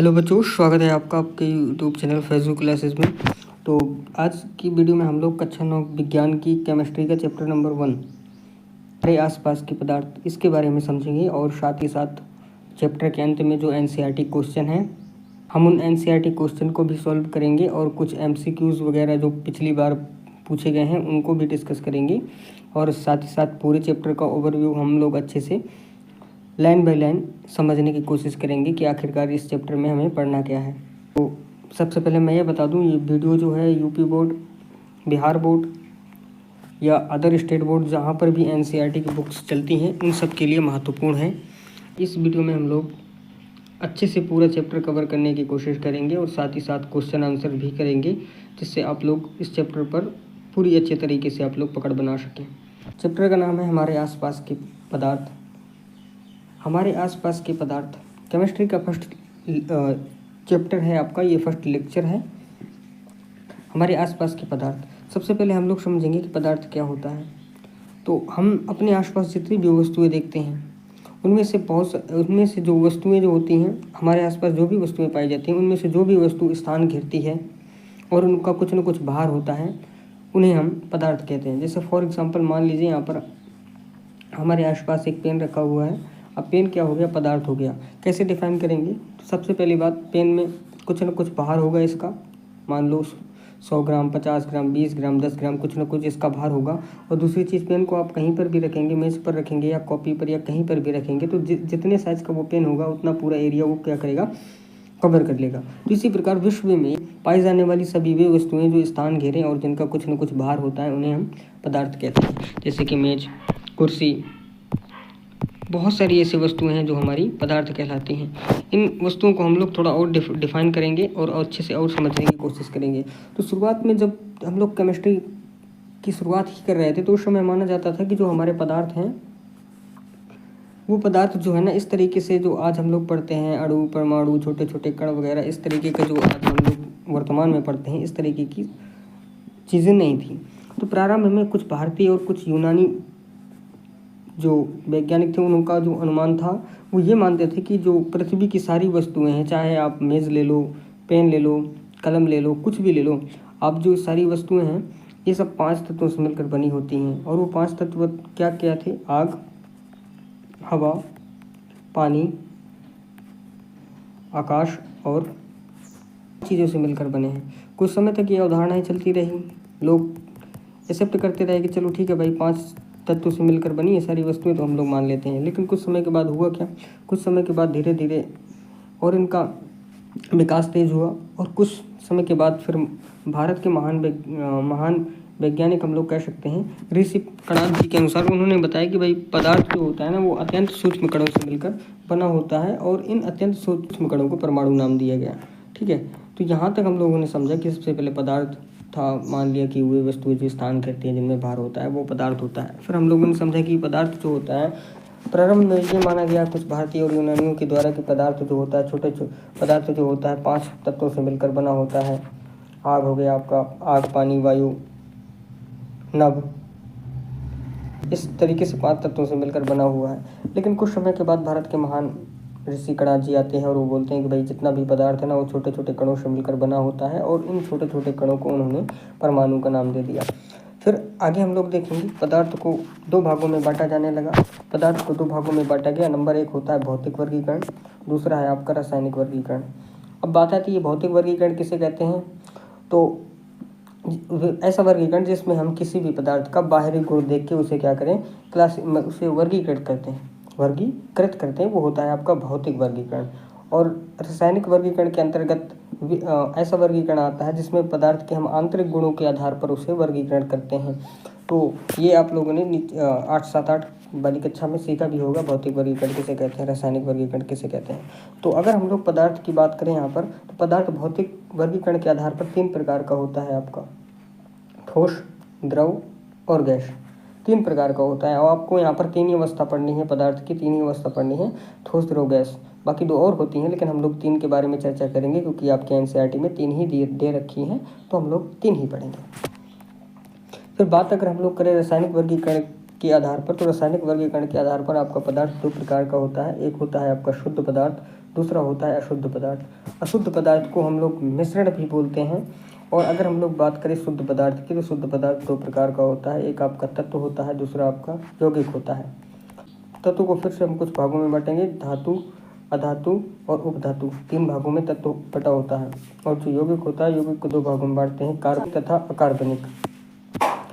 Hello बच्चों, स्वागत है आपका आपके यूट्यूब चैनल फैजू क्लासेस में। तो आज की वीडियो में हम लोग कक्षा 9 विज्ञान की केमिस्ट्री का चैप्टर नंबर 1 हमारे आसपास के पदार्थ इसके बारे में समझेंगे। और साथ ही साथ चैप्टर के अंत में जो एनसीईआरटी क्वेश्चन हैं हम उन एनसीईआरटी क्वेश्चन को भी सॉल्व करेंगे और कुछ एमसीक्यूज़ वगैरह जो पिछली बार पूछे गए हैं उनको भी डिस्कस करेंगे। और साथ ही साथ पूरे चैप्टर का ओवरव्यू हम लोग अच्छे से लाइन बाय लाइन समझने की कोशिश करेंगे कि आखिरकार इस चैप्टर में हमें पढ़ना क्या है। तो सबसे पहले मैं ये बता दूं, ये वीडियो जो है यूपी बोर्ड, बिहार बोर्ड या अदर स्टेट बोर्ड जहां पर भी एनसीईआरटी की बुक्स चलती हैं उन सब के लिए महत्वपूर्ण है। इस वीडियो में हम लोग अच्छे से पूरा चैप्टर कवर करने की कोशिश करेंगे और साथ ही साथ क्वेश्चन आंसर भी करेंगे, जिससे आप लोग इस चैप्टर पर पूरी अच्छे तरीके से आप लोग पकड़ बना सकें। चैप्टर का नाम है हमारे आसपास के पदार्थ। हमारे आसपास के पदार्थ केमिस्ट्री का फर्स्ट चैप्टर है आपका, ये फर्स्ट लेक्चर है। हमारे आसपास के पदार्थ, सबसे पहले हम लोग समझेंगे कि पदार्थ क्या होता है। तो हम अपने आसपास जितनी भी वस्तुएं देखते हैं उनमें से जो वस्तुएं जो होती हैं, हमारे आसपास जो भी वस्तुएं पाई जाती हैं उनमें से जो भी वस्तु स्थान घेरती है और उनका कुछ न कुछ भार होता है, उन्हें हम पदार्थ कहते हैं। जैसे फॉर एग्जाम्पल मान लीजिए यहाँ पर हमारे आसपास एक पेन रखा हुआ है। अब पेन क्या हो गया? पदार्थ हो गया। कैसे डिफाइन करेंगे? तो सबसे पहली बात, पेन में कुछ न कुछ भार होगा इसका, मान लो 100 ग्राम, 50 ग्राम, 20 ग्राम, 10 ग्राम, कुछ न कुछ इसका भार होगा। और दूसरी चीज़, पेन को आप कहीं पर भी रखेंगे, मेज पर रखेंगे या कॉपी पर या कहीं पर भी रखेंगे, तो जितने साइज़ का वो पेन होगा उतना पूरा एरिया वो क्या करेगा? कवर कर लेगा। तो इसी प्रकार विश्व में पाई जाने वाली सभी वे वस्तुएं जो स्थान घेरें और जिनका कुछ न कुछ भार होता है उन्हें हम पदार्थ कहते हैं। जैसे कि मेज, कुर्सी, बहुत सारी ऐसी वस्तुएं हैं जो हमारी पदार्थ कहलाती हैं। इन वस्तुओं को हम लोग थोड़ा और डिफाइन करेंगे और अच्छे से और समझने की कोशिश करेंगे। तो शुरुआत में जब हम लोग केमिस्ट्री की शुरुआत ही कर रहे थे तो उस समय माना जाता था कि जो हमारे पदार्थ हैं वो पदार्थ जो है ना, इस तरीके से जो आज हम लोग पढ़ते हैं, अणु, परमाणु, छोटे छोटे कण वगैरह, इस तरीके का जो आज हम लोग वर्तमान में पढ़ते हैं, इस तरीके की चीज़ें नहीं थी। तो प्रारंभ में कुछ भारतीय और कुछ यूनानी जो वैज्ञानिक थे उनका जो अनुमान था वो ये मानते थे कि जो पृथ्वी की सारी वस्तुएं हैं, चाहे आप मेज़ ले लो, पेन ले लो, कलम ले लो, कुछ भी ले लो, आप जो सारी वस्तुएं हैं ये सब 5 तत्वों से मिलकर बनी होती हैं। और वो 5 तत्व क्या क्या थे? आग, हवा, पानी, आकाश और चीज़ों से मिलकर बने हैं। कुछ समय तक ये अवधारणाएं चलती रही, लोग एक्सेप्ट करते रहे कि चलो ठीक है भाई, 5 तत्वों से मिलकर बनी ये सारी वस्तुएं तो हम लोग मान लेते हैं। लेकिन कुछ समय के बाद हुआ क्या? कुछ समय के बाद धीरे धीरे और इनका विकास तेज हुआ और कुछ समय के बाद फिर भारत के महान वैज्ञानिक हम लोग कह सकते हैं, ऋषि कणाद जी के अनुसार उन्होंने बताया कि भाई पदार्थ जो होता है ना वो अत्यंत सूक्ष्म कणों से मिलकर बना होता है और इन अत्यंत सूक्ष्म कणों को परमाणु नाम दिया गया। ठीक है, तो यहाँ तक हम लोगों ने समझा कि सबसे पहले पदार्थ था, मान लिया कि वे वस्तुएं जो स्थान करती हैं जिनमें भार होता है वो पदार्थ होता है। फिर हम लोगों ने समझा कि पदार्थ जो होता है, प्रारंभ में ये माना गया कुछ भारतीय और यूनानियों के द्वारा कि पदार्थ जो होता है, छोटे पदार्थ जो होता है 5 तत्वों से मिलकर बना होता है। आग हो गया आपका, आग, पानी, वायु, नभ, इस तरीके से 5 तत्वों से मिलकर बना हुआ है। लेकिन कुछ समय के बाद भारत के महान ऋषि कणाद जी आते हैं और वो बोलते हैं कि भाई जितना भी पदार्थ है ना वो छोटे छोटे कणों से मिलकर बना होता है, और इन छोटे छोटे कणों को उन्होंने परमाणु का नाम दे दिया। फिर आगे हम लोग देखेंगे पदार्थ को 2 भागों में बांटा जाने लगा। पदार्थ को 2 भागों में बांटा गया। नंबर 1 होता है भौतिक वर्गीकरण, दूसरा है आपका रासायनिक वर्गीकरण। अब बात आती है भौतिक वर्गीकरण किसे कहते हैं? तो ऐसा वर्गीकरण जिसमें हम किसी भी पदार्थ का बाहरी गुण देख के उसे क्या करें, उसे वर्गीकृत करते हैं, वो होता है आपका भौतिक वर्गीकरण। और रासायनिक वर्गीकरण के अंतर्गत ऐसा वर्गीकरण आता है जिसमें पदार्थ के हम आंतरिक गुणों के आधार पर उसे वर्गीकरण करते हैं। तो ये आप लोगों ने 8, 7, 8 वाली कक्षा में सीखा भी होगा, भौतिक वर्गीकरण किसे कहते हैं, रासायनिक वर्गीकरण किसे कहते हैं। तो अगर हम लोग पदार्थ की बात करें यहाँ पर, तो पदार्थ भौतिक वर्गीकरण के आधार पर 3 प्रकार का होता है आपका, ठोस, द्रव और गैस। 3 प्रकार का होता है और आपको यहाँ पर 3 ही अवस्था पढ़नी है, पदार्थ की 3 ही अवस्था पढ़नी है, ठोस, द्रव, गैस। बाकी 2 और होती हैं लेकिन हम लोग 3 के बारे में चर्चा करेंगे क्योंकि आपके एनसीईआरटी में 3 ही दे रखी हैं, तो हम लोग 3 ही पढ़ेंगे। फिर बात अगर हम लोग करें रासायनिक वर्गीकरण के आधार पर, तो रासायनिक वर्गीकरण के आधार पर आपका पदार्थ 2 प्रकार का होता है। एक होता है आपका शुद्ध पदार्थ, दूसरा होता है अशुद्ध पदार्थ। अशुद्ध पदार्थ को हम लोग मिश्रण भी बोलते हैं। और अगर हम लोग बात करें शुद्ध पदार्थ की, तो शुद्ध पदार्थ दो प्रकार का होता है, एक आपका तत्व होता है, दूसरा आपका यौगिक होता है। तत्व को फिर से हम कुछ भागों में बांटेंगे, धातु, अधातु और उपधातु, 3 भागों में तत्व बटा होता है। और जो यौगिक होता है, यौगिक को 2 भागों में बांटते हैं, कार्बनिक तथा अकार्बनिक।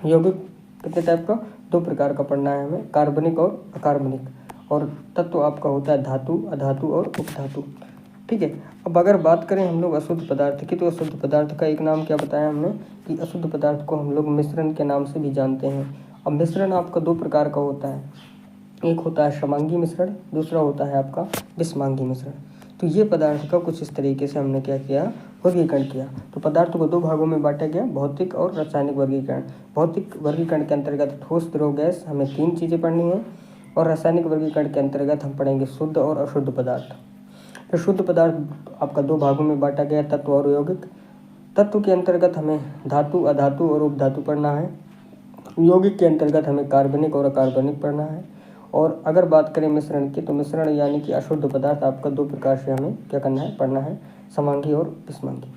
यौगिक कितने टाइप का, 2 प्रकार का पढ़ना है हमें, कार्बनिक और अकार्बनिक। और तत्व आपका होता है धातु, अधातु और उपधातु। ठीक है। अब अगर बात करें हम लोग अशुद्ध पदार्थ की, तो अशुद्ध पदार्थ का एक नाम क्या बताया हमने कि अशुद्ध पदार्थ को हम लोग मिश्रण के नाम से भी जानते हैं। अब मिश्रण आपका 2 प्रकार का होता है, एक होता है समांगी मिश्रण, दूसरा होता है आपका विषमांगी मिश्रण। तो ये पदार्थ का कुछ इस तरीके से हमने क्या किया, वर्गीकरण किया। तो पदार्थ को 2 भागों में बांटा गया, भौतिक और रासायनिक वर्गीकरण। भौतिक वर्गीकरण के अंतर्गत ठोस, द्रव, गैस, हमें 3 चीज़ें पढ़नी है। और रासायनिक वर्गीकरण के अंतर्गत हम पढ़ेंगे शुद्ध और अशुद्ध पदार्थ। तो शुद्ध पदार्थ आपका 2 भागों में बांटा गया, तत्व और यौगिक। तत्व के अंतर्गत हमें धातु, अधातु और उपधातु पढ़ना है। यौगिक के अंतर्गत हमें कार्बनिक और अकार्बनिक पढ़ना है। और अगर बात करें मिश्रण की, तो मिश्रण यानी कि अशुद्ध पदार्थ आपका 2 प्रकार से हमें क्या करना है, पढ़ना है, समांगी और विषमांगी।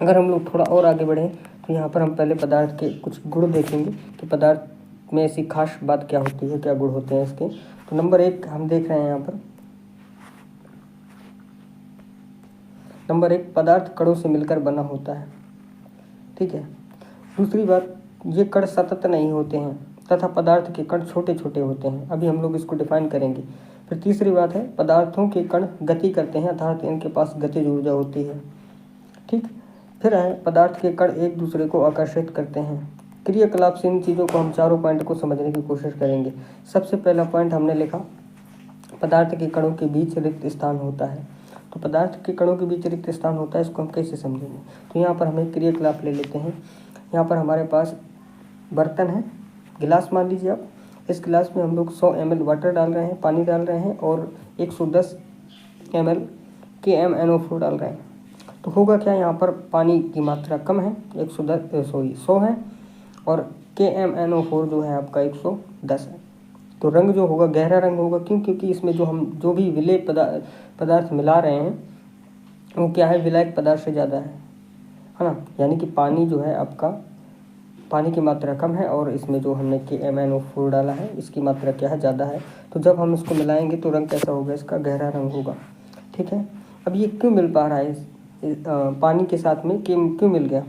अगर हम लोग थोड़ा और आगे बढ़ें, तो यहाँ पर हम पहले पदार्थ के कुछ गुण देखेंगे कि पदार्थ में ऐसी खास बात क्या होती है, क्या गुण होते हैं इसके। तो नंबर 1 हम देख रहे हैं यहाँ पर, नंबर 1 पदार्थ कणों से मिलकर बना होता है। ठीक है। दूसरी बात, ये कण सतत नहीं होते हैं तथा पदार्थ के कण छोटे छोटे होते हैं। अभी हम लोग इसको डिफाइन करेंगे। फिर तीसरी बात है, पदार्थों के कण गति करते हैं अर्थात इनके पास गतिज ऊर्जा होती है। ठीक। फिर है, पदार्थ के कण एक दूसरे को आकर्षित करते हैं। क्रियाकलाप से इन चीज़ों को हम चारों पॉइंट को समझने की कोशिश करेंगे। सबसे पहला पॉइंट हमने लिखा, पदार्थ के कणों के बीच रिक्त स्थान होता है। तो पदार्थ के कणों के बीच रिक्त स्थान होता है, इसको हम कैसे समझेंगे। तो यहाँ पर हमें क्रियाकलाप ले लेते हैं। यहाँ पर हमारे पास बर्तन है, गिलास मान लीजिए आप। इस गिलास में हम लोग 100 ml वाटर डाल रहे हैं, पानी डाल रहे हैं, और 110 ml KMnO4 डाल रहे हैं। तो होगा क्या, यहाँ पर पानी की मात्रा कम है, 100 है, और KMnO4 जो है आपका 110 है। तो रंग जो होगा गहरा रंग होगा, क्यों, क्योंकि इसमें जो भी विलेय पदार्थ मिला रहे हैं वो क्या है, विलायक पदार्थ से ज़्यादा है ना। यानी कि पानी जो है आपका, पानी की मात्रा कम है, और इसमें जो हमने KMnO4 डाला है इसकी मात्रा क्या है, ज़्यादा है। तो जब हम इसको मिलाएंगे तो रंग कैसा होगा, इसका गहरा रंग होगा। ठीक है। अब ये क्यों मिल पा रहा है पानी के साथ में, क्यों मिल गया,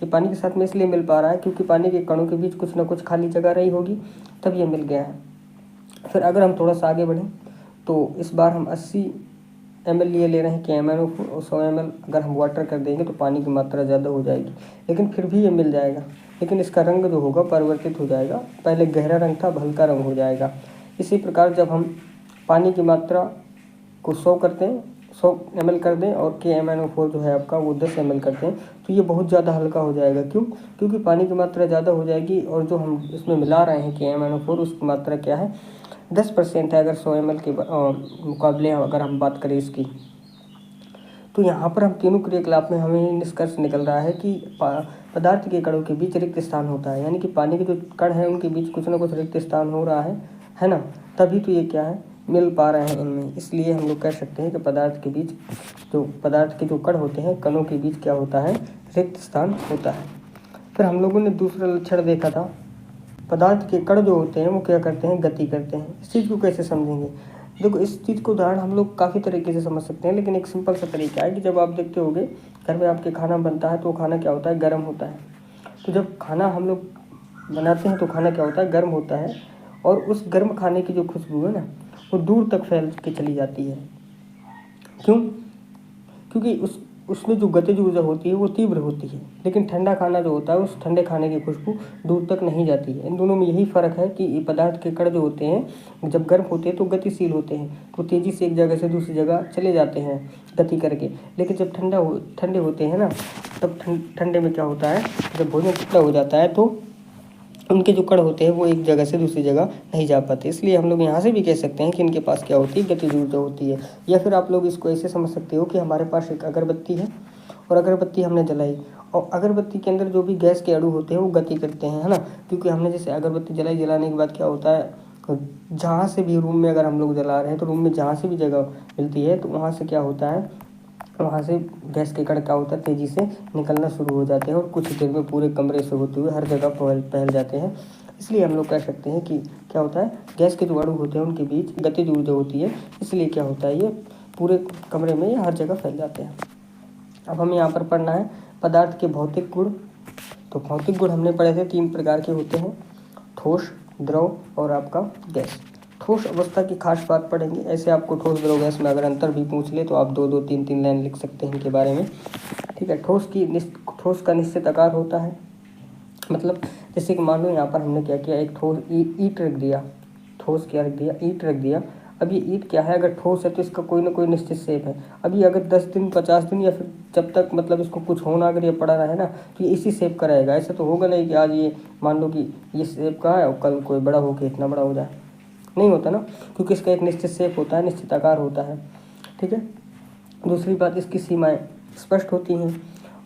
ये पानी के साथ में इसलिए मिल पा रहा है क्योंकि पानी के कणों के बीच कुछ ना कुछ खाली जगह रही होगी, तब ये मिल गया है। फिर अगर हम थोड़ा सा आगे बढ़ें, तो इस बार हम 80 ml ले रहे हैं KMnO4, और 100 ml अगर हम वाटर कर देंगे तो पानी की मात्रा ज़्यादा हो जाएगी, लेकिन फिर भी ये मिल जाएगा। लेकिन इसका रंग जो होगा परिवर्तित हो जाएगा, पहले गहरा रंग था, अब हल्का रंग हो जाएगा। इसी प्रकार जब हम पानी की मात्रा को 100 करते हैं, 100 ml कर दें, और KMnO4 जो है आपका वो 10 ml करते हैं, तो ये बहुत ज़्यादा हल्का हो जाएगा। क्यों, क्योंकि पानी की मात्रा ज़्यादा हो जाएगी, और जो हम इसमें मिला रहे हैं KMnO4 उसकी मात्रा क्या है, 10% है। अगर 100 ml के मुकाबले अगर हम बात करें इसकी, तो यहाँ पर हम तीनों क्रियाकलाप में हमें निष्कर्ष निकल रहा है कि पदार्थ के कणों के बीच रिक्त स्थान होता है। यानी कि पानी के जो कण हैं उनके बीच कुछ ना कुछ रिक्त स्थान हो रहा है ना, तभी तो ये क्या है, मिल पा रहे हैं इनमें। इसलिए हम लोग कह सकते हैं कि पदार्थ के बीच, जो पदार्थ के जो कण होते हैं, कणों के बीच क्या होता है, रिक्त स्थान होता है। फिर हम लोगों ने दूसरा लक्षण देखा था, पदार्थ के कण जो होते हैं वो क्या करते हैं, गति करते हैं। इस चीज़ को कैसे समझेंगे, देखो इस चीज़ को उदाहरण हम लोग काफ़ी तरीके से समझ सकते हैं, लेकिन एक सिंपल सा तरीका है कि जब आप देखते होगे घर में आपके खाना बनता है, तो खाना क्या होता है, गर्म होता है। तो जब खाना हम लोग बनाते हैं तो खाना क्या होता है, गर्म होता है, और उस गर्म खाने की जो खुशबू है ना, वो दूर तक फैल के चली जाती है। क्यों, क्योंकि उसमें जो गतिज ऊर्जा होती है वो तीव्र होती है, लेकिन ठंडा खाना जो होता है उस ठंडे खाने की खुशबू दूर तक नहीं जाती है। इन दोनों में यही फ़र्क है कि पदार्थ के कण जो होते हैं जब गर्म होते हैं तो गतिशील होते हैं, तो तेज़ी से एक जगह से दूसरी जगह चले जाते हैं गति करके। लेकिन जब ठंडे होते हैं ना, तब ठंडे में क्या होता है, जब भोजन ठंडा हो जाता है तो उनके जो कण होते हैं वो एक जगह से दूसरी जगह नहीं जा पाते। इसलिए हम लोग यहाँ से भी कह सकते हैं कि इनके पास क्या होती है, गतिज ऊर्जा होती है। या फिर आप लोग इसको ऐसे समझ सकते हो कि हमारे पास एक अगरबत्ती है, और अगरबत्ती हमने जलाई, और अगरबत्ती के अंदर जो भी गैस के अणु होते हैं वो गति करते हैं, है ना। क्योंकि हमने जैसे अगरबत्ती जलाई, जलाने के बाद क्या होता है, जहाँ से भी रूम में अगर हम लोग जला रहे हैं तो रूम में जहाँ से भी जगह मिलती है तो वहाँ से क्या होता है, वहाँ से गैस के कण क्या होता है तेज़ी से निकलना शुरू हो जाते हैं और कुछ देर में पूरे कमरे से होते हुए हर जगह फैल जाते हैं। इसलिए हम लोग कह सकते हैं कि क्या होता है, गैस के जो अणु होते हैं उनके बीच गतिज ऊर्जा होती है, इसलिए क्या होता है ये पूरे कमरे में ये हर जगह फैल जाते हैं। अब हमें यहाँ पर पढ़ना है पदार्थ के भौतिक गुण। तो भौतिक गुण हमने पढ़े थे 3 प्रकार के होते हैं, ठोस, द्रव और आपका गैस। ठोस अवस्था की खास बात पढ़ेंगे। ऐसे आपको ठोस द्रव गैस में अगर अंतर भी पूछ ले तो आप 2-2 3-3 लाइन लिख सकते हैं इनके बारे में, ठीक है। ठोस का निश्चित आकार होता है, मतलब जैसे कि मान लो यहाँ पर हमने क्या किया, एक ठोस ईंट रख दिया, ठोस क्या रख दिया, ईंट रख दिया। अब ये ईंट क्या है, अगर ठोस है तो इसका कोई ना कोई निश्चित शेप है। अभी अगर 10 दिन 50 दिन या फिर जब तक मतलब इसको कुछ होना अगर ये पड़ा रहे ना तो ये इसी शेप का रहेगा। ऐसा तो होगा नहीं कि आज ये मान लो कि ये शेप का है और कल कोई बड़ा होकर इतना बड़ा हो जाए, नहीं होता ना, क्योंकि इसका एक निश्चित शेप होता है, निश्चित आकार होता है, ठीक है। दूसरी बात, इसकी सीमाएँ स्पष्ट होती हैं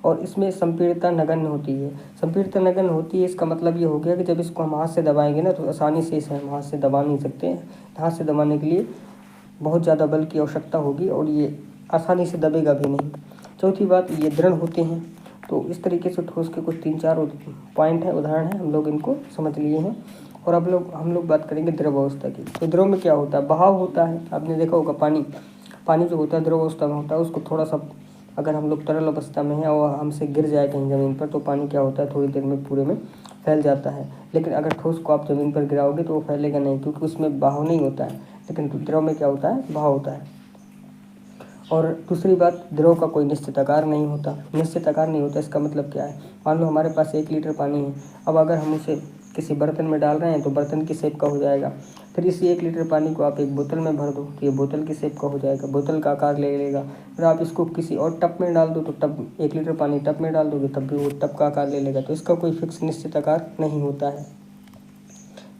और इसमें संपीड़ितता नगण्य होती है। संपीड़ितता नगण्य होती है, इसका मतलब ये हो गया कि जब इसको हम हाथ से दबाएंगे ना तो आसानी से इसे हम हाथ से दबा नहीं सकते हैं। हाथ से दबाने के लिए बहुत ज़्यादा बल की आवश्यकता होगी और ये आसानी से दबेगा भी नहीं। चौथी बात, ये दृढ़ होते हैं। तो इस तरीके से ठोस के कुछ 3-4 पॉइंट हैं, उदाहरण हैं, हम लोग इनको समझ लिए हैं। और अब हम लोग बात करेंगे द्रव अवस्था की। तो द्रव में क्या होता है, बहाव होता है। आपने देखा होगा पानी जो होता है द्रव अवस्था में होता है, उसको थोड़ा सा अगर हम लोग तरल अवस्था में हैं और हमसे गिर जाए कहीं ज़मीन पर तो पानी क्या होता है, थोड़ी देर में पूरे में फैल जाता है। लेकिन अगर ठोस को आप ज़मीन पर गिराओगे तो वो फैलेगा नहीं, क्योंकि उसमें बहाव नहीं होता है। लेकिन द्रव में क्या होता है, बहाव होता है। और दूसरी बात, द्रव का कोई निश्चित आकार नहीं होता। निश्चित आकार नहीं होता इसका मतलब क्या है, मान लो हमारे पास 1 लीटर पानी है। अब अगर हम उसे किसी बर्तन में डाल रहे हैं तो बर्तन की शेप का हो जाएगा। फिर इसी 1 लीटर पानी को आप एक बोतल में भर दो तो ये बोतल की शेप का हो जाएगा, बोतल का आकार ले लेगा। फिर आप इसको किसी और टब में डाल दो तो टब, 1 लीटर पानी टब में डाल दोगे तब भी वो टब का आकार ले लेगा। तो इसका कोई फिक्स निश्चित आकार नहीं होता है,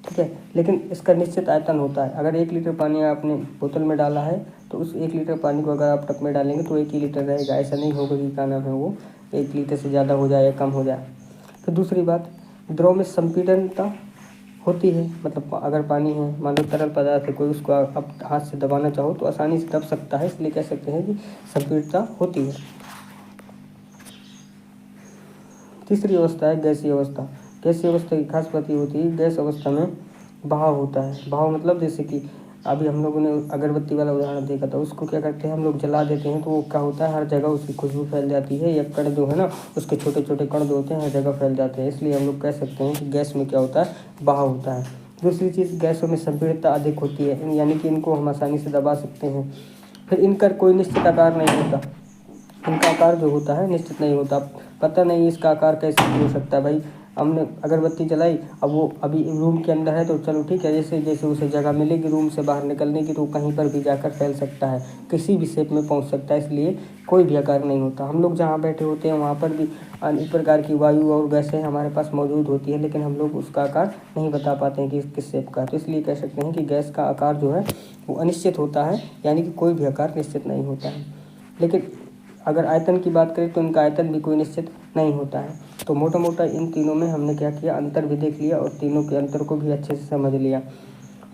ठीक है। लेकिन इसका निश्चित आयतन होता है। अगर 1 लीटर पानी आपने बोतल में डाला है तो उस 1 लीटर पानी को अगर आप टब में डालेंगे तो 1 ही लीटर रहेगा। ऐसा नहीं होगा कि क्या नाम है वो 1 लीटर से ज़्यादा हो जाए या कम हो जाए। फिर दूसरी बात, द्रव में संपीड़नता होती है। मतलब अगर पानी है, मान लो तरल पदार्थ है, कोई उसको आप हाथ से दबाना चाहो तो आसानी से दब सकता है, इसलिए कह सकते हैं कि संपीड़नता होती है। तीसरी अवस्था है गैसीय अवस्था। गैसीय अवस्था की खास बात ये होती है, गैस अवस्था में बहाव होता है। बहाव मतलब जैसे कि अभी हम लोगों ने अगरबत्ती वाला उदाहरण देखा था, उसको क्या करते हैं हम लोग जला देते हैं तो वो क्या होता है, हर जगह उसकी खुशबू फैल जाती है, या कण जो है ना उसके छोटे छोटे कण जो होते हैं हर जगह फैल जाते हैं। इसलिए हम लोग कह सकते हैं कि गैस में क्या होता है, बहाव होता है। दूसरी चीज़, गैसों में संपीड़ितता अधिक होती है, यानी कि इनको हम आसानी से दबा सकते हैं। फिर इनका कोई निश्चित आकार नहीं होता, इनका आकार जो होता है निश्चित नहीं होता। पता नहीं इसका आकार कैसे हो सकता है। भाई हमने अगरबत्ती जलाई, अब वो अभी रूम के अंदर है तो चलो ठीक है, जैसे जैसे उसे जगह मिलेगी रूम से बाहर निकलने की तो कहीं पर भी जाकर फैल सकता है, किसी भी शेप में पहुंच सकता है। इसलिए कोई भी आकार नहीं होता। हम लोग जहाँ बैठे होते हैं वहाँ पर भी अनेक प्रकार की वायु और गैसें हमारे पास मौजूद होती है, लेकिन हम लोग उसका आकार नहीं बता पाते हैं कि किस शेप का। तो इसलिए कह सकते हैं कि गैस का आकार जो है वो अनिश्चित होता है, यानी कि कोई भी आकार निश्चित नहीं होता है। लेकिन अगर आयतन की बात करें तो इनका आयतन भी कोई निश्चित नहीं होता है। तो मोटा मोटा इन तीनों में हमने क्या किया, अंतर भी देख लिया और तीनों के अंतर को भी अच्छे से समझ लिया।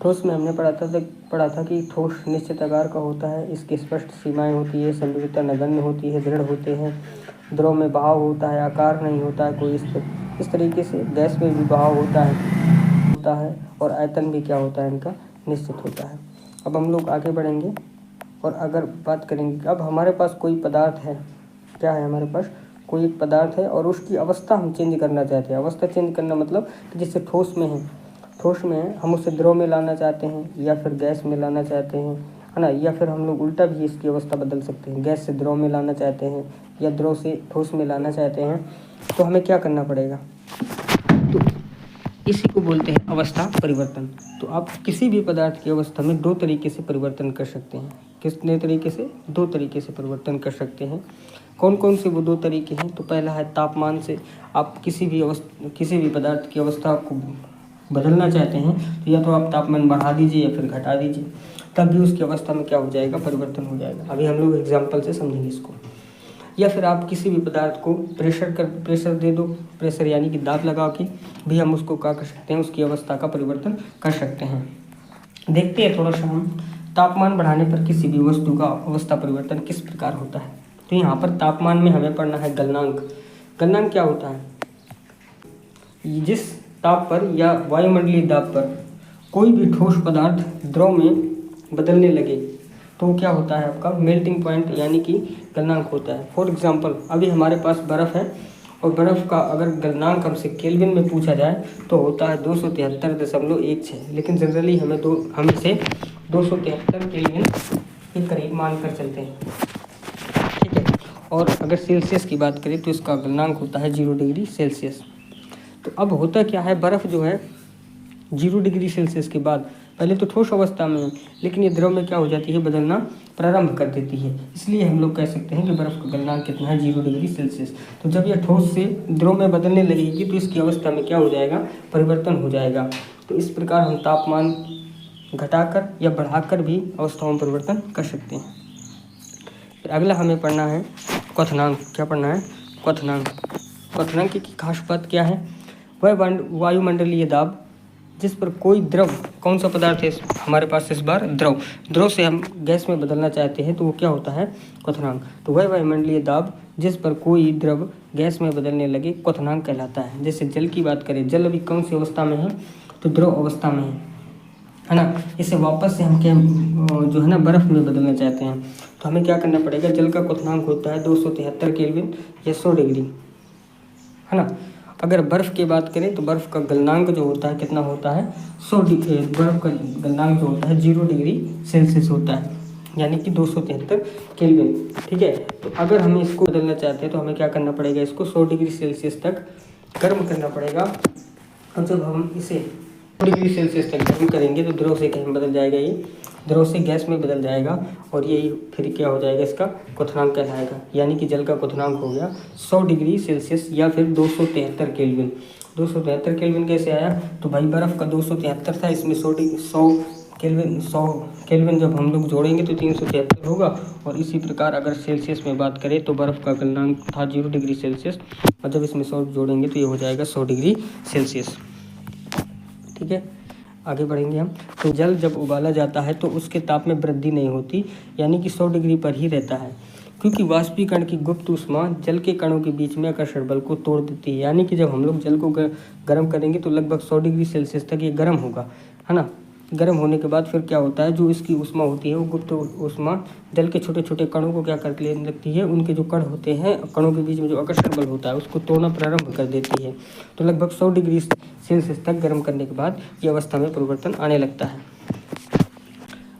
ठोस में हमने पढ़ा था कि ठोस निश्चित आकार का होता है, इसकी स्पष्ट सीमाएं होती है, संवितता नगण्य होती है, दृढ़ होते हैं। द्रव में बहाव होता है, आकार नहीं होता है कोई। इस तरीके से गैस में भी बहाव होता है और आयतन भी क्या होता है इनका, निश्चित होता है। अब हम लोग आगे बढ़ेंगे और अगर बात करेंगे, अब हमारे पास कोई पदार्थ है, क्या है हमारे पास कोई एक पदार्थ है और उसकी अवस्था हम चेंज करना चाहते हैं। अवस्था चेंज करना मतलब कि जैसे ठोस में है हम उसे द्रव में लाना चाहते हैं या फिर गैस में लाना चाहते हैं, है ना, या फिर हम लोग उल्टा भी इसकी अवस्था बदल सकते हैं, गैस से द्रव में लाना चाहते हैं या द्रव से ठोस में लाना चाहते हैं। तो हमें क्या करना पड़ेगा, तो इसी को बोलते हैं अवस्था परिवर्तन। तो आप किसी भी पदार्थ की अवस्था में 2 तरीके से परिवर्तन कर सकते हैं। कितने तरीके से, 2 तरीके से परिवर्तन कर सकते हैं। कौन कौन से वो 2 तरीके हैं, तो पहला है तापमान से। आप किसी भी पदार्थ की अवस्था को बदलना चाहते हैं तो या तो आप तापमान बढ़ा दीजिए या फिर घटा दीजिए, तब भी उसकी अवस्था में क्या हो जाएगा, परिवर्तन हो जाएगा। अभी हम लोग एग्जाम्पल से समझेंगे इसको। या फिर आप किसी भी पदार्थ को प्रेशर दे दो, प्रेशर यानी कि दाब लगा के भी हम उसको क्या कर सकते हैं, उसकी अवस्था का परिवर्तन कर सकते हैं। देखते हैं थोड़ा सा हम तापमान बढ़ाने पर किसी भी वस्तु का अवस्था परिवर्तन किस प्रकार होता है। तो यहाँ पर तापमान में हमें पढ़ना है गलनांक। गलनांक क्या होता है? जिस ताप पर या वायुमंडलीय दाब पर कोई भी ठोस पदार्थ द्रव में बदलने लगे तो क्या होता है आपका मेल्टिंग पॉइंट यानी कि गलनांक होता है। फॉर एग्जांपल अभी हमारे पास बर्फ़ है और बर्फ़ का अगर गलनांक हमसे केल्विन में पूछा जाए तो होता है 273.16, लेकिन जनरली हम इसे 273 केल्विन के करीब मान कर चलते हैं, ठीक है। और अगर सेल्सियस की बात करें तो इसका गलनांक होता है 0 डिग्री सेल्सियस। तो अब होता क्या है, बर्फ़ जो है 0 डिग्री सेल्सियस के बाद पहले तो ठोस अवस्था में है, लेकिन ये द्रव में क्या हो जाती है, बदलना प्रारंभ कर देती है। इसलिए हम लोग कह सकते हैं कि बर्फ़ का गलनांक कितना है, 0 डिग्री सेल्सियस। तो जब यह ठोस से द्रव में बदलने लगेगी तो इसकी अवस्था में क्या हो जाएगा, परिवर्तन हो जाएगा। तो इस प्रकार हम तापमान घटाकर या बढ़ाकर भी अवस्थाओं में परिवर्तन कर सकते हैं। फिर अगला हमें पढ़ना है क्वथनांक। क्या पढ़ना है? क्वथनांक। क्वथनांक की खास बात क्या है? वह वायुमंडलीय दाब जिस पर कोई द्रव, कौन सा पदार्थ है हमारे पास इस बार, द्रव से हम गैस में बदलना चाहते हैं तो वो क्या होता है, क्वथनांक। तो वह वायुमंडलीय दाब जिस पर कोई द्रव गैस में बदलने लगे क्वथनांक कहलाता है। जैसे जल की बात करें, जल अभी कौन सी अवस्था में है, तो द्रव अवस्था में है ना। इसे वापस से हम क्या जो है ना बर्फ़ में बदलना चाहते हैं तो हमें क्या करना पड़ेगा, जल का क्वथनांक होता है 273 केल्विन या 100 डिग्री, है ना। अगर बर्फ़ की बात करें तो बर्फ़ का गलनांक जो होता है कितना होता है, 100 डिग्री। बर्फ़ का गलनांक जो होता है 0 डिग्री सेल्सियस होता है, यानी कि 273 केल्विन, ठीक है। तो अगर हमें इसको बदलना चाहते हैं तो हमें क्या करना पड़ेगा, इसको 100 डिग्री सेल्सियस तक गर्म करना पड़ेगा। और जब हम इसे 100 डिग्री सेल्सियस तक गर्म करेंगे तो द्रव से कहीं बदल जाएगा, ये द्रव से गैस में बदल जाएगा और यही फिर क्या हो जाएगा, इसका क्वथनांक कहलाएगा। यानी कि जल का क्वथनांक हो गया 100 डिग्री सेल्सियस या फिर 273 केल्विन। 273 केल्विन कैसे आया, तो भाई बर्फ़ का 273 था, इसमें 100 केल्विन जब हम लोग जोड़ेंगे तो 373 होगा। और इसी प्रकार अगर सेल्सियस में बात करें तो बर्फ़ का गलनांक था 0 डिग्री सेल्सियस और जब इसमें 100 जोड़ेंगे तो ये हो जाएगा 100 डिग्री सेल्सियस, ठीक है। आगे बढ़ेंगे हम। तो जल जब उबाला जाता है तो उसके ताप में वृद्धि नहीं होती, यानी कि 100 डिग्री पर ही रहता है, क्योंकि वाष्पीकरण की गुप्त ऊष्मा जल के कणों के बीच में आकर्षण बल को तोड़ देती है। यानी कि जब हम लोग जल को गर्म करेंगे तो लगभग 100 डिग्री सेल्सियस तक ये गर्म होगा, है ना। गर्म होने के बाद फिर क्या होता है, जो इसकी ऊष्मा होती है वो गुप्त ऊष्मा जल के छोटे छोटे कणों को क्या कर लेने लगती है, उनके जो कण होते हैं, कणों के बीच में जो आकर्षण बल होता है उसको तोड़ना प्रारंभ कर देती है। तो लगभग 100 डिग्री सेल्सियस तक गर्म करने के बाद ये अवस्था में परिवर्तन आने लगता है।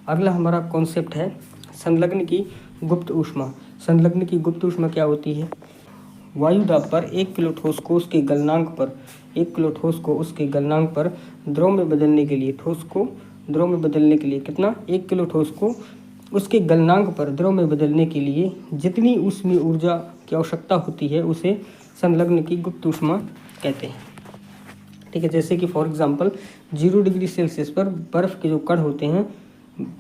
अगला हमारा कॉन्सेप्ट है संलग्न की गुप्त ऊष्मा। संलग्न की गुप्त ऊष्मा क्या होती है, वायु दाब पर 1 किलो ठोस को उसके गलनांक पर 1 किलो ठोस को उसके गलनांक पर द्रव में बदलने के लिए, ठोस को द्रव में बदलने के लिए कितना, 1 किलो ठोस को उसके गलनांक पर द्रव में बदलने के लिए जितनी ऊष्मीय ऊर्जा की आवश्यकता होती है उसे संलग्न की गुप्त ऊष्मा कहते हैं, ठीक है। जैसे कि फॉर एग्जांपल 0 डिग्री सेल्सियस पर बर्फ़ के जो कण होते हैं,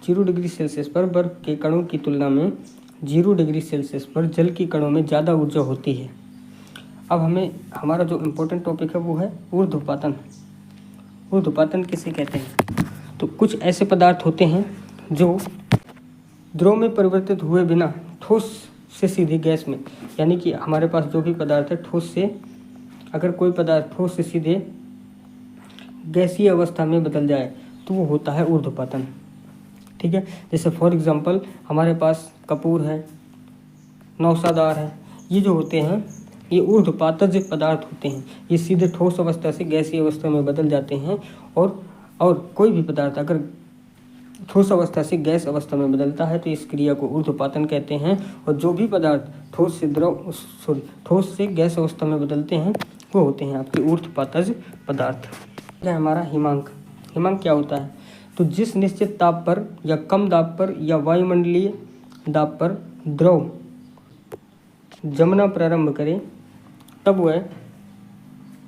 0 डिग्री सेल्सियस पर बर्फ़ के कणों की तुलना में 0 डिग्री सेल्सियस पर जल के कणों में ज़्यादा ऊर्जा होती है। अब हमारा जो इम्पोर्टेंट टॉपिक है वो है ऊर्ध्वपातन। ऊर्ध्वपातन किसे कहते हैं, तो कुछ ऐसे पदार्थ होते हैं जो द्रव में परिवर्तित हुए बिना ठोस से सीधे गैस में, यानी कि हमारे पास जो भी पदार्थ है ठोस से, अगर कोई पदार्थ ठोस से सीधे गैसीय अवस्था में बदल जाए तो वो होता है ऊर्ध्वपातन, ठीक है। जैसे फॉर एग्जांपल हमारे पास कपूर है, नौशादार है, ये जो होते हैं ये ऊर्ध्वपातज पदार्थ होते हैं। ये सीधे ठोस अवस्था से गैसीय अवस्था में बदल जाते हैं और कोई भी पदार्थ अगर ठोस अवस्था से गैस अवस्था में बदलता है तो इस क्रिया को ऊर्ध्वपातन कहते हैं। और जो भी पदार्थ ठोस से गैस अवस्था में बदलते हैं वो होते हैं आपके ऊर्ध्वपातज पदार्थ। है हमारा हिमांक। हिमांक क्या होता है, तो जिस निश्चित ताप पर या कम दाब पर या वायुमंडलीय दाब पर द्रव जमना प्रारंभ करे तब वह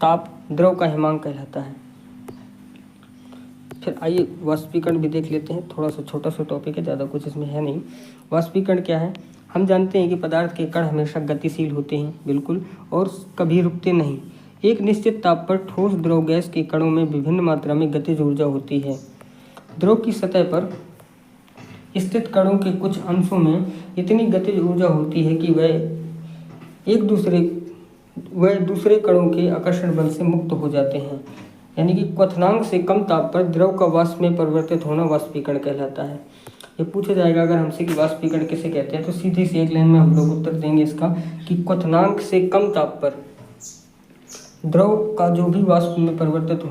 ताप द्रव का हिमांक कहलाता है। फिर आइए वाष्पीकरण भी देख लेते हैं, थोड़ा सा छोटा सा टॉपिक है, ज़्यादा कुछ इसमें है नहीं। वाष्पीकरण क्या है, हम जानते हैं कि पदार्थ के कण हमेशा गतिशील होते हैं बिल्कुल, और कभी रुकते नहीं। एक निश्चित ताप पर ठोस द्रव गैस के कणों में विभिन्न मात्रा में गतिज ऊर्जा होती है। द्रव की सतह पर स्थित कणों के कुछ अंशों में इतनी गतिज ऊर्जा होती है कि वह दूसरे कणों के आकर्षण बल से मुक्त हो जाते हैं। यानी कि क्वथनांक से कम ताप पर द्रव का वाष्प में परिवर्तित होना वाष्पीकरण कहलाता है। ये पूछा जाएगा अगर हमसे कि वाष्पीकरण किसे कहते हैं, तो सीधी सी एक लाइन में हम लोग उत्तर देंगे इसका कि क्वथनांक से कम ताप पर द्रव का वाष्प में परिवर्तित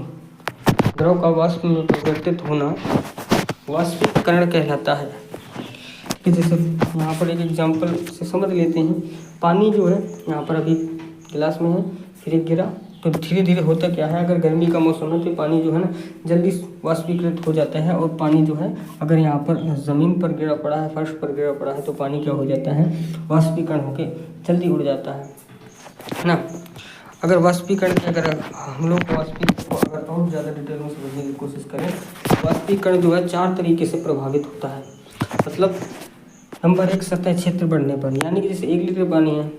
होना वाष्पीकरण कहलाता है। जैसे यहाँ पर एक एग्जांपल से समझ लेते हैं। पानी जो है यहाँ पर अभी गिलास में है, फिर एक गिरा, तो धीरे धीरे होता क्या है, अगर गर्मी का मौसम है तो पानी जो है ना जल्दी वाष्पीकृत हो जाता है। और पानी जो है अगर यहाँ पर ज़मीन पर गिरा पड़ा है, फर्श पर गिरा पड़ा है, तो पानी क्या हो जाता है, वाष्पीकरण होके जल्दी उड़ जाता है ना। अगर वाष्पीकरण की अगर हम लोग वाष्पीकरण को अगर और ज़्यादा डिटेल में समझने की कोशिश करें, वाष्पीकरण जो है 4 तरीके से प्रभावित होता है। मतलब नंबर 1, सतह क्षेत्र बढ़ने पर, यानी कि जैसे 1 लीटर पानी है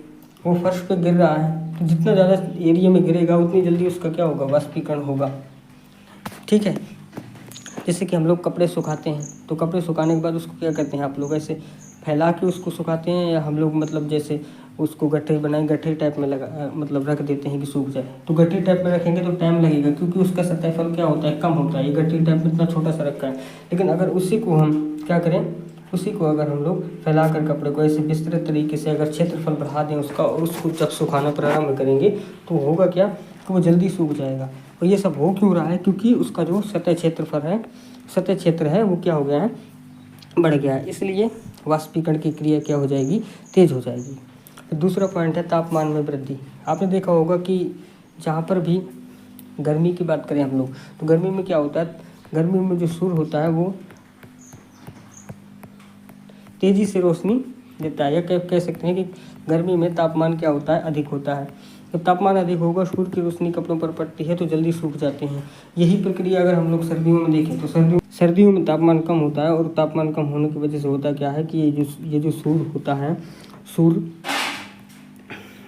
वो फर्श पे गिर रहा है, तो जितना ज़्यादा एरिया में गिरेगा उतनी जल्दी उसका क्या होगा, वाष्पीकरण होगा। ठीक है। जैसे कि हम लोग कपड़े सुखाते हैं, तो कपड़े सुखाने के बाद उसको क्या करते हैं, आप लोग ऐसे फैला के उसको सुखाते हैं, या हम लोग मतलब जैसे उसको गठरी टाइप में मतलब रख देते हैं कि सूख जाए। तो गठरी टाइप में रखेंगे तो टाइम लगेगा, क्योंकि उसका सतहफल क्या होता है, कम होता है। ये गठरी टाइप में इतना छोटा सा रखा है, लेकिन अगर उसी को हम क्या करें, अगर हम लोग फैलाकर कपड़े को ऐसे विस्तृत तरीके से अगर क्षेत्रफल बढ़ा दें उसका, और उसको जब सुखाना प्रारंभ करेंगे तो होगा क्या कि वो जल्दी सूख जाएगा। और ये सब हो क्यों रहा है, क्योंकि उसका जो सतह क्षेत्र है वो क्या हो गया है, बढ़ गया है। इसलिए वाष्पीकरण की क्रिया क्या हो जाएगी, तेज हो जाएगी। तो दूसरा पॉइंट है तापमान में वृद्धि। आपने देखा होगा कि जहाँ पर भी गर्मी की बात करें हम लोग, तो गर्मी में क्या होता है, गर्मी में जो सूर्य होता है वो तेजी से रोशनी देता है, या कह सकते हैं कि गर्मी में तापमान क्या होता है, अधिक होता है। जब तापमान अधिक होगा, सूर्य की रोशनी कपड़ों पर पड़ती है तो जल्दी सूख जाते हैं। यही प्रक्रिया अगर हम लोग सर्दियों में देखें तो सर्दियों में तापमान कम होता है, और तापमान कम होने की वजह से होता क्या है कि ये जो सूर्य होता है, सूर्य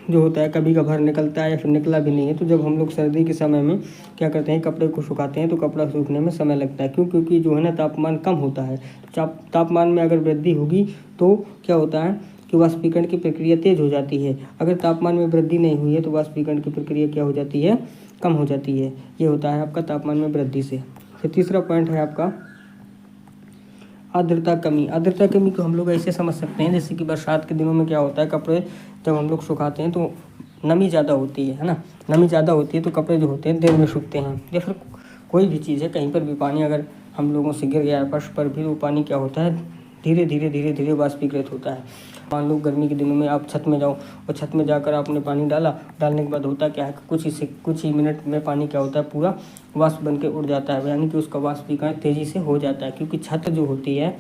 जो होता है कभी कभार निकलता है या फिर निकला भी नहीं है। तो जब हम लोग सर्दी के समय में क्या करते हैं, कपड़े को सुखाते हैं, तो कपड़ा सूखने में समय लगता है। क्यों? क्योंकि जो है ना तापमान कम होता है। तापमान में अगर वृद्धि होगी तो क्या होता है कि वाष्पीकरण की प्रक्रिया तेज हो जाती है। अगर तापमान में वृद्धि नहीं हुई है तो वाष्पीकरण की प्रक्रिया क्या हो जाती है, कम हो जाती है। ये होता है आपका तापमान में वृद्धि से। फिर तीसरा पॉइंट है आपका आर्द्रता कमी। आर्द्रता कमी को हम लोग ऐसे समझ सकते हैं, जैसे कि बरसात के दिनों में क्या होता है, कपड़े जब हम लोग सुखाते हैं तो नमी ज़्यादा होती है ना, नमी ज़्यादा होती है तो कपड़े जो होते हैं देर में सूखते हैं। या फिर कोई भी चीज़ है, कहीं पर भी पानी अगर हम लोगों से गिर गया है फर्श पर भी, वो पानी क्या होता है, धीरे धीरे वाष्पीकृत होता है। मान लो गर्मी के दिनों में आप छत में जाओ, और छत में जाकर आपने पानी डालने के बाद होता क्या है कि कुछ ही मिनट में पानी क्या होता है, पूरा वाष्प बन के उड़ जाता है। यानी कि उसका वाष्पीकरण तेज़ी से हो जाता है, क्योंकि छत जो होती है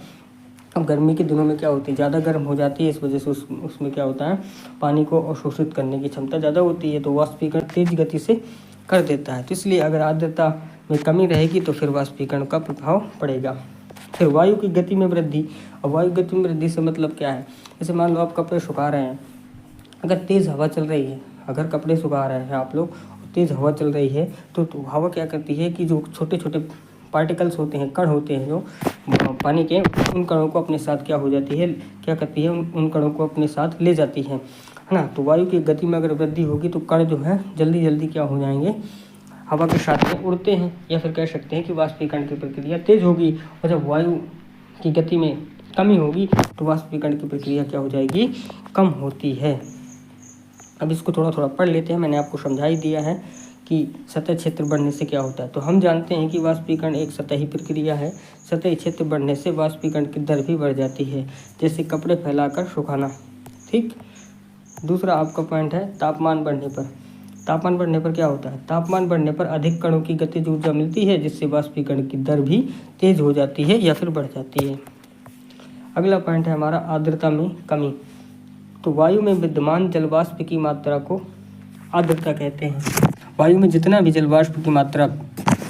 अब गर्मी के दिनों में क्या होती है, ज़्यादा गर्म हो जाती है। इस वजह से उसमें क्या होता है, पानी को अवशोषित करने की क्षमता ज़्यादा होती है, तो वाष्पीकरण तेज गति से कर देता है। तो इसलिए अगर आर्द्रता में कमी रहेगी तो फिर वाष्पीकरण का प्रभाव पड़ेगा। फिर वायु की गति में वृद्धि। और वायु गति में वृद्धि से मतलब क्या है, जैसे मान लो आप कपड़े सुखा रहे हैं, अगर तेज़ हवा चल रही है, अगर कपड़े सुखा रहे हैं आप लोग, तेज़ हवा चल रही है, तो हवा क्या करती है कि जो छोटे छोटे पार्टिकल्स होते हैं, कण होते हैं जो पानी के, उन कणों को अपने साथ क्या हो जाती है, क्या करती है, उन कणों को अपने साथ ले जाती है ना। तो वायु की गति में अगर वृद्धि होगी तो कण जो है जल्दी क्या हो जाएंगे, हवा के साथ में उड़ते हैं। या फिर कह सकते हैं कि वाष्पीकरण की प्रक्रिया तेज होगी, और जब वायु की गति में कमी होगी तो वाष्पीकरण की प्रक्रिया क्या हो जाएगी, कम होती है। अब इसको थोड़ा पढ़ लेते हैं। मैंने आपको समझा ही दिया है कि सतह क्षेत्र बढ़ने से क्या होता है। तो हम जानते हैं कि वाष्पीकरण एक सतही प्रक्रिया है। सतही क्षेत्र बढ़ने से वाष्पीकरण की दर भी बढ़ जाती है, जैसे कपड़े फैलाकर सुखाना। ठीक। दूसरा आपका पॉइंट है तापमान बढ़ने पर। तापमान बढ़ने पर क्या होता है, तापमान बढ़ने पर अधिक कणों की गतिज ऊर्जा मिलती है, जिससे वाष्पीकरण की दर भी तेज हो जाती है या फिर बढ़ जाती है। अगला पॉइंट है हमारा आर्द्रता में कमी। तो वायु में विद्यमान जलवाष्प की मात्रा को आर्द्रता कहते हैं। वायु में जितना भी जलवाष्प की मात्रा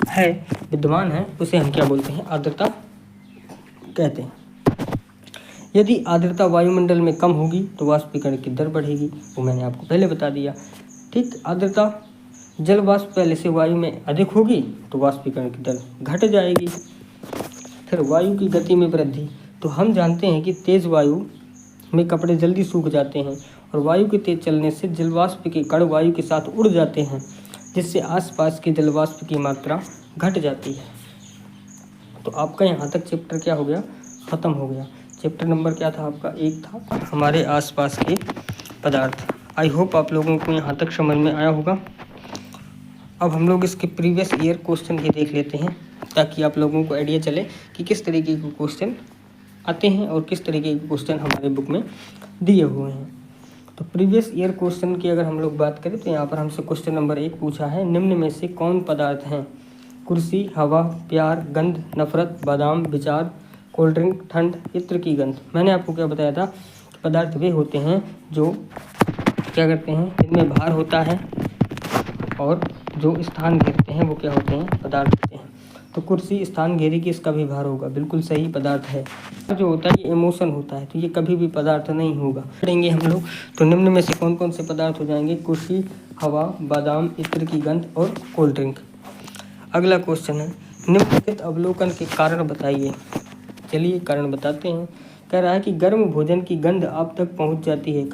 है, विद्यमान है, उसे हम क्या बोलते हैं, आर्द्रता कहते हैं। यदि आर्द्रता वायुमंडल में कम होगी तो वाष्पीकरण की दर बढ़ेगी, वो मैंने आपको पहले बता दिया। ठीक। आर्द्रता जल वाष्प पहले से वायु में अधिक होगी तो वाष्पीकरण की दर घट जाएगी। फिर वायु की गति में वृद्धि। तो हम जानते हैं कि तेज़ वायु में कपड़े जल्दी सूख जाते हैं और वायु के तेज चलने से जलवाष्प के कण वायु के साथ उड़ जाते हैं, जिससे आसपास के जलवाष्प की मात्रा घट जाती है। तो आपका यहाँ तक चैप्टर क्या हो गया, ख़त्म हो गया। चैप्टर नंबर क्या था आपका, 1 था, हमारे आसपास के पदार्थ। आई होप आप लोगों को यहाँ तक समझ में आया होगा। अब हम लोग इसके प्रीवियस ईयर क्वेश्चन ही देख लेते हैं, ताकि आप लोगों को आइडिया चले कि किस तरीके के क्वेश्चन आते हैं और किस तरीके के क्वेश्चन हमारे बुक में दिए हुए हैं। तो प्रीवियस ईयर क्वेश्चन की अगर हम लोग बात करें तो यहाँ पर हमसे क्वेश्चन नंबर 1 पूछा है, निम्न में से कौन पदार्थ हैं? कुर्सी, हवा, प्यार, गंध, नफरत, बादाम, विचार, कोल्ड ड्रिंक, ठंड, इत्र की गंध। मैंने आपको क्या बताया था, पदार्थ वे होते हैं जो क्या करते हैं, इनमें भार होता है और जो स्थान घेरते हैं वो क्या होते हैं, पदार्थ होते हैं। तो कुर्सी स्थान घेरेगी, इसका भी भार होगा, बिल्कुल सही पदार्थ है। जो होता है ये इमोशन होता है, तो ये कभी भी पदार्थ नहीं होगा। पढ़ेंगे हम लोग, तो निम्न में से कौन कौन से पदार्थ हो जाएंगे, कुर्सी, हवा, बादाम, इत्र की गंध और कोल्ड ड्रिंक। अगला क्वेश्चन है, निम्नलिखित अवलोकन के कारण बताइए। चलिए कारण बताते हैं। कह रहा है कि गर्म भोजन की गंध आप तक पहुंच जाती है,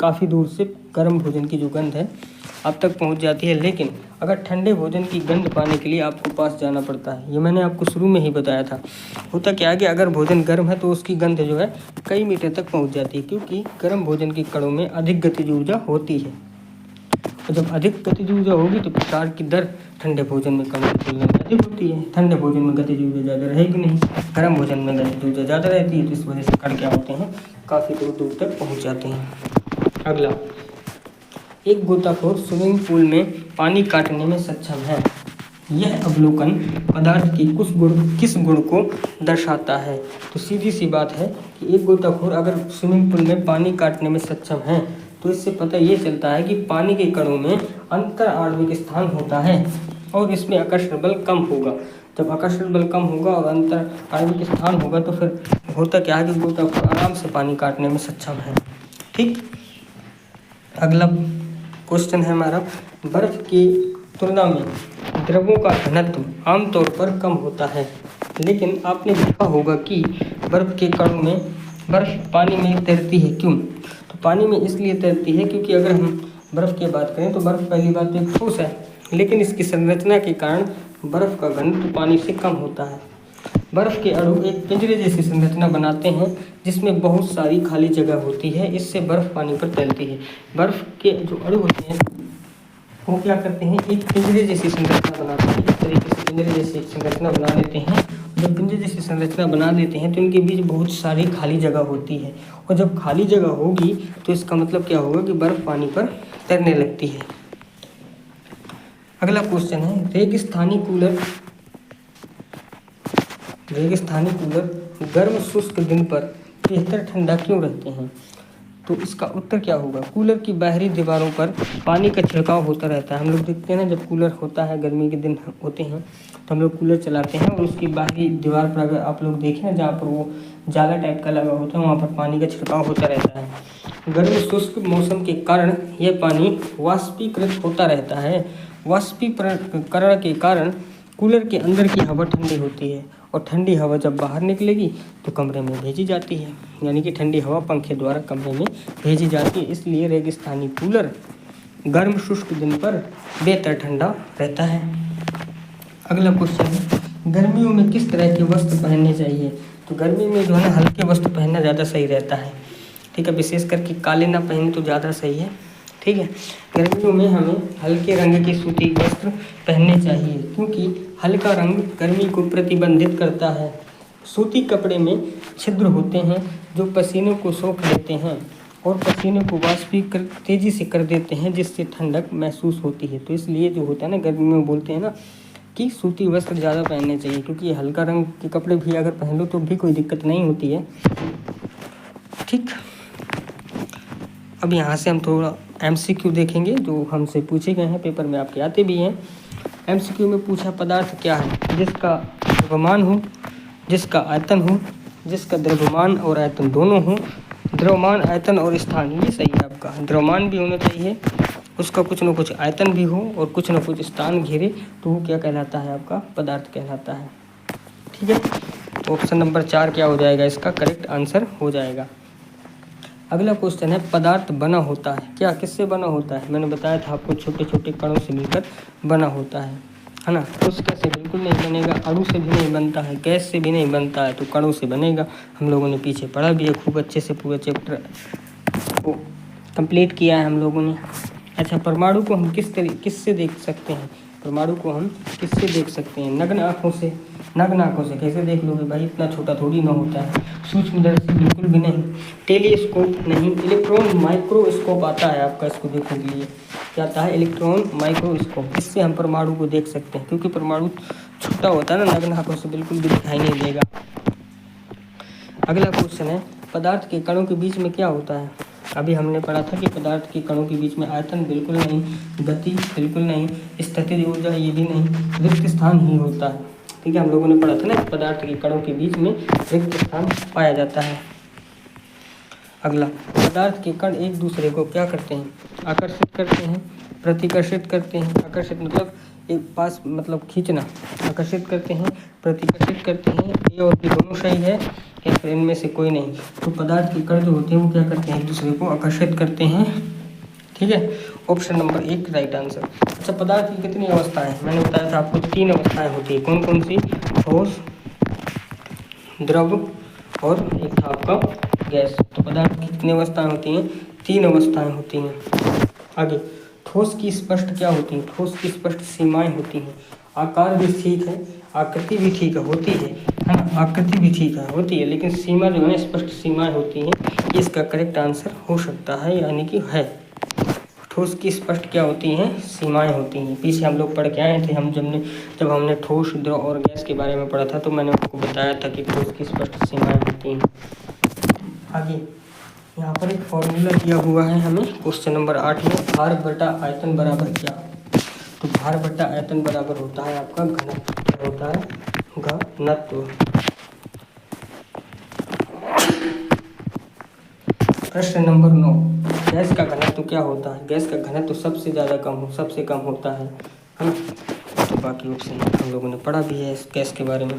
काफ़ी दूर से गर्म भोजन की जो गंध है आप तक पहुंच जाती है, लेकिन अगर ठंडे भोजन की गंध पाने के लिए आपको पास जाना पड़ता है। ये मैंने आपको शुरू में ही बताया था। होता क्या है कि अगर भोजन गर्म है तो उसकी गंध जो है कई मीटर तक पहुंच जाती है, क्योंकि गर्म भोजन के कणों में अधिक गतिज ऊर्जा होती है। और जब अधिक गतिज ऊर्जा होगी तो प्रसार की दर ठंडे भोजन में कम की तुलना में अधिक होती है। ठंडे भोजन में गतिज ऊर्जा ज़्यादा रहेगी नहीं, गर्म भोजन में गतिज ऊर्जा ज़्यादा रहती है, तो इस वजह से कण क्या होते हैं, काफ़ी दूर दूर तक पहुँच जाते हैं। अगला, एक गोताखोर स्विमिंग पूल में पानी काटने में सक्षम है। यह अवलोकन पदार्थ की किस गुण को दर्शाता है? तो सीधी सी बात है कि एक गोताखोर अगर स्विमिंग पूल में पानी काटने में सक्षम है तो इससे पता ये चलता है कि पानी के कणों में अंतर आणविक स्थान होता है और इसमें आकर्षण बल कम होगा। जब आकर्षण बल कम होगा और अंतर आणविक स्थान होगा तो फिर होता क्या है कि गोताखोर आराम से पानी काटने में सक्षम है। ठीक, अगला क्वेश्चन है हमारा, बर्फ की तुलना में द्रवों का घनत्व आमतौर पर कम होता है, लेकिन आपने देखा होगा कि बर्फ के कणों में बर्फ पानी में तैरती है। क्यों? तो पानी में इसलिए तैरती है क्योंकि अगर हम बर्फ़ की बात करें तो बर्फ़ पहली बात तो एक ठोस है, लेकिन इसकी संरचना के कारण बर्फ़ का घनत्व पानी से कम होता है। बर्फ़ के अणु एक पिंजरे जैसी संरचना बनाते हैं जिसमें बहुत सारी खाली जगह होती है, इससे बर्फ़ पानी पर तैरती है। बर्फ़ के जो अणु होते हैं वो क्या करते हैं, एक पिंजरे जैसी संरचना बनाते हैं। इस तरीके से पिंजरे जैसी संरचना बना लेते हैं। जब पिंजरे जैसी संरचना बना देते हैं तो इनके बीच बहुत सारी खाली जगह होती है, और जब खाली जगह होगी तो इसका मतलब क्या होगा कि बर्फ़ पानी पर तैरने लगती है। अगला क्वेश्चन है, रेगिस्तानी कूलर गर्म शुष्क दिन पर बेहतर ठंडा क्यों रहते हैं? तो इसका उत्तर क्या होगा, कूलर की बाहरी दीवारों पर पानी का छिड़काव होता रहता है। हम लोग देखते हैं ना, जब कूलर होता है, गर्मी के दिन होते हैं तो हम लोग कूलर चलाते हैं और उसकी बाहरी दीवार पर अगर आप लोग देखें ना, जहाँ पर वो जाला टाइप का लगा होता है वहाँ पर पानी का छिड़काव होता रहता है। गर्म शुष्क मौसम के कारण यह पानी वाष्पीकृत होता रहता है। वाष्पीकरण के कारण कूलर के अंदर की हवा ठंडी होती है और ठंडी हवा जब बाहर निकलेगी तो कमरे में भेजी जाती है, यानी कि ठंडी हवा पंखे द्वारा कमरे में भेजी जाती है। इसलिए रेगिस्तानी कूलर गर्म शुष्क दिन पर बेहतर ठंडा रहता है। अगला क्वेश्चन है, गर्मियों में किस तरह के वस्त्र पहनने चाहिए? तो गर्मी में जो है ना, हल्के वस्त्र पहनना ज़्यादा सही रहता है। ठीक है, विशेष करके काले ना पहने तो ज़्यादा सही है। ठीक है, गर्मियों में हमें हल्के रंग के सूती वस्त्र पहनने चाहिए, क्योंकि हल्का रंग गर्मी को प्रतिबंधित करता है। सूती कपड़े में छिद्र होते हैं जो पसीने को सोख लेते हैं और पसीने को वाष्पीकृत तेज़ी से कर देते हैं, जिससे ठंडक महसूस होती है। तो इसलिए जो होता है ना, गर्मी में बोलते हैं ना कि सूती वस्त्र ज़्यादा पहनने चाहिए, क्योंकि हल्का रंग के कपड़े भी अगर पहन लो तो भी कोई दिक्कत नहीं होती है। ठीक, अब यहाँ से हम थोड़ा MCQ देखेंगे जो हमसे पूछे गए हैं, पेपर में आपके आते भी हैं। MCQ में पूछा, पदार्थ क्या है जिसका द्रव्यमान हो, जिसका आयतन हो, जिसका द्रव्यमान और आयतन दोनों हो। द्रव्यमान, आयतन और स्थान, ये सही है आपका। द्रव्यमान भी होना चाहिए, उसका कुछ न कुछ आयतन भी हो और कुछ न कुछ स्थान घेरे, तो वो क्या कहलाता है, आपका पदार्थ कहलाता है। ठीक है, तो ऑप्शन नंबर 4 क्या हो जाएगा, इसका करेक्ट आंसर हो जाएगा। अगला क्वेश्चन है पदार्थ बना होता है क्या, किससे बना होता है। मैंने बताया था आपको छोटे छोटे कणों से मिलकर बना होता है ना। ठोस कैसे, बिल्कुल नहीं बनेगा, अणु से भी नहीं बनता है, गैस से भी नहीं बनता है, तो कणों से बनेगा। हम लोगों ने पीछे पढ़ा भी है खूब अच्छे से, पूरा चैप्टर को कंप्लीट किया है हम लोगों ने। अच्छा, परमाणु को हम किससे देख सकते हैं, परमाणु को हम किससे देख सकते हैं, नग्न आँखों से। नग्न आँखों से कैसे देख लोगे भाई, इतना छोटा थोड़ी ना होता है। सूक्ष्मदर्शी बिल्कुल भी नहीं, टेलीस्कोप नहीं, इलेक्ट्रॉन माइक्रोस्कोप आता है आपका, इसको देखने के लिए क्या आता है, इलेक्ट्रॉन माइक्रोस्कोप। इससे हम परमाणु को देख सकते हैं, क्योंकि परमाणु छोटा होता है ना, नग्न आँखों से बिल्कुल भी दिखाई नहीं देगा। अगला क्वेश्चन है पदार्थ के कणों के बीच में क्या होता है। अभी हमने पढ़ा था कि पदार्थ के कणों के बीच में आयतन बिल्कुल नहीं, गति बिल्कुल नहीं, स्थितिज ऊर्जा ये भी नहीं, रिक्त स्थान ही होता है। ठीक है, हम लोगों ने पढ़ा था ना पदार्थ के कणों के बीच में रिक्त स्थान पाया जाता है। अगला, पदार्थ के कण एक दूसरे को क्या करते हैं, आकर्षित करते हैं, प्रतिकर्षित करते हैं। आकर्षित मतलब एक पास, मतलब खींचना, आकर्षित करते हैं, प्रतिकर्षित करते हैं। ए और बी दोनों सही है या फिर इनमें से कोई नहीं। तो पदार्थ के कण जो होते हैं वो क्या करते हैं, एक दूसरे को आकर्षित करते हैं। ठीक है, ऑप्शन नंबर 1 राइट आंसर। अच्छा, पदार्थ की कितनी अवस्थाएं, मैंने बताया था आपको 3 अवस्थाएं होती है। कौन कौन सी, ठोस, द्रव और एक था आपका गैस। तो पदार्थ की कितनी अवस्थाएं होती हैं, 3 अवस्थाएं होती हैं। आगे, ठोस की स्पष्ट क्या होती है, ठोस की स्पष्ट सीमाएं होती हैं। आकार भी ठीक है, आकृति भी ठीक है, होती है ना, आकृति भी ठीक है, होती है, लेकिन सीमा जो है स्पष्ट सीमाएं होती हैं, इसका करेक्ट आंसर हो सकता है, यानी कि है। ठोस की स्पष्ट क्या होती हैं, सीमाएं होती हैं। पीछे हम लोग पढ़ के आए थे, जब हमने ठोस, द्रव और गैस के बारे में पढ़ा था, तो मैंने आपको बताया था कि ठोस की स्पष्ट सीमाएं होती हैं। आगे यहाँ पर एक फॉर्मूला दिया हुआ है हमें क्वेश्चन नंबर 8 में, भार बटा आयतन बराबर क्या। तो भार बटा आयतन बराबर होता है आपका घनत्व, क्या होता है, घनत्व। प्रश्न नंबर 9, गैस का घनत्व क्या होता है। गैस का घनत्व सबसे कम होता है ना। तो बाकी ऑप्शन हम लोगों ने पढ़ा भी है इस गैस के बारे में।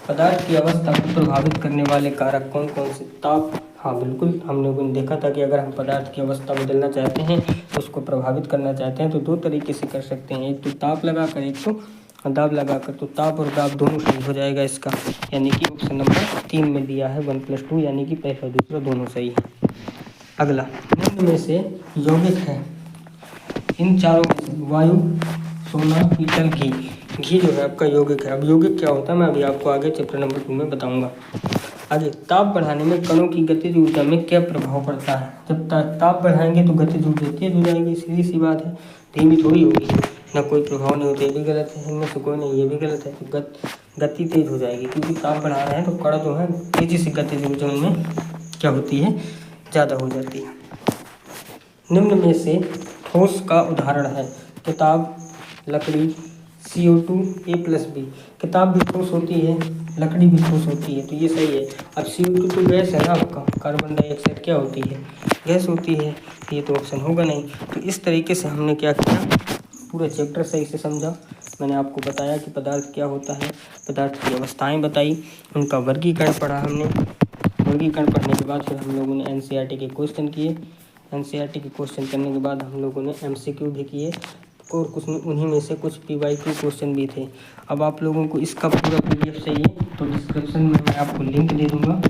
पदार्थ की अवस्था को प्रभावित करने वाले कारक कौन कौन से, ताप। हाँ बिल्कुल, हम लोगों ने देखा था कि अगर हम पदार्थ की अवस्था बदलना चाहते हैं, उसको प्रभावित करना चाहते हैं, तो 2 तरीके से कर सकते हैं, एक तो ताप लगाकर, एक तो दाब लगाकर। तो ताप और दाब दोनों सही हो जाएगा इसका, यानी कि ऑप्शन नंबर 3 में दिया है 1+2, यानी कि पहला दूसरा दोनों सही है। अगला, निम्न में से यौगिक है, इन चारों में से वायु, सोना, पीतल, घी। घी जो है आपका यौगिक है। अब यौगिक क्या होता है मैं अभी आपको आगे चैप्टर नंबर 2 में बताऊंगा। आगे, ताप बढ़ाने में कणों की गतिज ऊर्जा में क्या प्रभाव पड़ता है। जब ताप बढ़ाएंगे तो गतिज ऊर्जा तेज हो जाएगी, सीधी सी बात है, धीमी थोड़ी होगी, ना कोई प्रभाव नहीं होता, ये भी गलत है, इनमें से कोई नहीं, ये भी गलत है। तो गति तेज हो जाएगी, क्योंकि ताप बढ़ा रहे हैं तो कण जो है तेजी से गतिज ऊर्जा में क्या होती है, ज़्यादा हो जाती है। निम्न में से ठोस का उदाहरण है, किताब, लकड़ी, CO2, A+B। किताब भी ठोस होती है, लकड़ी भी ठोस होती है, तो ये सही है। अब CO2 तो गैस है ना आपका, कार्बन डाइऑक्साइड क्या होती है, गैस होती है, ये तो ऑप्शन होगा नहीं। तो इस तरीके से हमने क्या किया, पूरा चैप्टर सही से समझा। मैंने आपको बताया कि पदार्थ क्या होता है, पदार्थ की अवस्थाएं बताई, उनका वर्गीकरण पढ़ा हमने। वर्गीकरण पढ़ने के बाद फिर हम लोगों ने NCERT के क्वेश्चन किए। NCERT के क्वेश्चन करने के बाद हम लोगों ने MCQ भी किए, और कुछ उन्हीं में से कुछ PYQ क्वेश्चन भी थे। अब आप लोगों को इसका पूरा PDF चाहिए तो डिस्क्रिप्शन में मैं आपको लिंक दे दूँगा,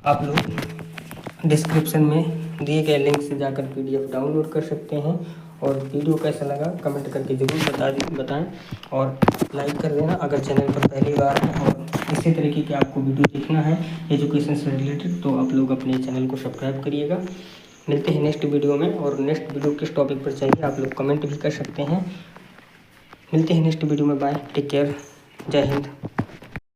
आप लोग डिस्क्रिप्शन में दिए गए लिंक से जाकर PDF डाउनलोड कर सकते हैं। और वीडियो कैसा लगा कमेंट करके ज़रूर बताएं, और लाइक कर देना अगर चैनल पर पहली बार है। और इसी तरीके के आपको वीडियो देखना है एजुकेशन से रिलेटेड, तो आप लोग अपने चैनल को सब्सक्राइब करिएगा। मिलते हैं नेक्स्ट वीडियो में, और नेक्स्ट वीडियो किस टॉपिक पर चाहिए आप लोग कमेंट भी कर सकते हैं। मिलते हैं नेक्स्ट वीडियो में, बाय, टेक केयर, जय हिंद।